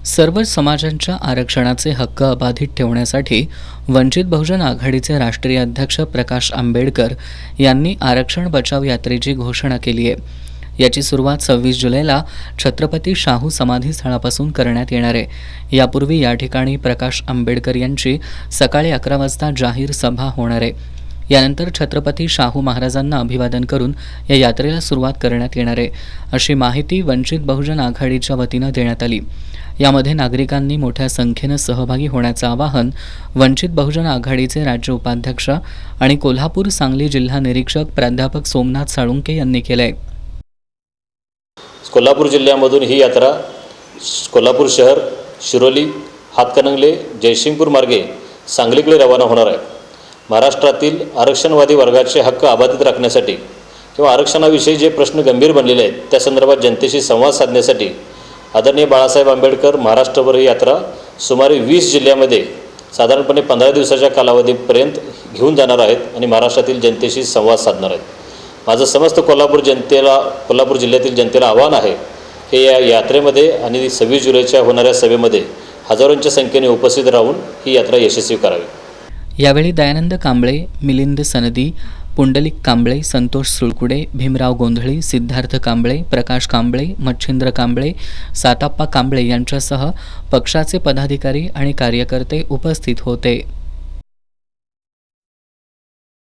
सर्व समाजांच्या आरक्षणाचे हक्क अबाधित ठेवण्यासाठी वंचित बहुजन आघाडीचे राष्ट्रीय अध्यक्ष प्रकाश आंबेडकर यांनी आरक्षण बचाव यात्रेची घोषणा केली आहे। याची सुरुवात 26 जुलैला छत्रपती शाहू समाधी स्थळापासून करण्यात येणार आहे। यापूर्वी या ठिकाणी प्रकाश आंबेडकर यांची सकाळी 11 वाजता जाहीर सभा होणार आहे। यानंतर छत्रपती शाहू महाराजांना अभिवादन करून या यात्रेला सुरुवात करण्यात येणार आहे, अशी माहिती वंचित बहुजन आघाडीच्या वतीनं देण्यात आली। यामध्ये नागरिकांनी मोठ्या संख्येनं सहभागी होण्याचं आवाहन वंचित बहुजन आघाडीचे राज्य उपाध्यक्ष आणि कोल्हापूर सांगली जिल्हा निरीक्षक प्राध्यापक सोमनाथ साळुंके यांनी केलंय। कोल्हापूर जिल्ह्यामधून ही यात्रा कोल्हापूर शहर, शिरोली, हातकणंगले, जयसिंगपूर मार्गे सांगलीकडे रवाना होणार आहे। महाराष्ट्रातील आरक्षणवादी वर्गाचे हक्क अबाधित राखण्यासाठी किंवा आरक्षणाविषयी जे प्रश्न गंभीर बनलेले आहेत त्या संदर्भात जनतेशी संवाद साधण्यासाठी आदरणीय बाळासाहेब आंबेडकर महाराष्ट्रभर ही यात्रा सुमारे 20 जिल्ह्यामध्ये साधारणपणे 15 दिवसाच्या कालावधीपर्यंत घेऊन जाणार आहेत आणि महाराष्ट्रातील जनतेशी संवाद साधणार आहेत। माझं समस्त कोल्हापूर जिल्ह्यातील जनतेला आव्हान आहे की या यात्रेमध्ये आणि 26 जुलैच्या होणाऱ्या सभेमध्ये हजारोंच्या संख्येने उपस्थित राहून ही यात्रा यशस्वी करावी। यावेळी दयानंद कांबळे, मिलिंद सनदी, पुंडलिक कांबळे, संतोष सुळकुडे, भीमराव गोंधळी, सिद्धार्थ कांबळे, प्रकाश कांबळे, मच्छिंद्र कांबळे, साताप्पा कांबळे यांच्यासह पक्षाचे पदाधिकारी आणि कार्यकर्ते उपस्थित होते।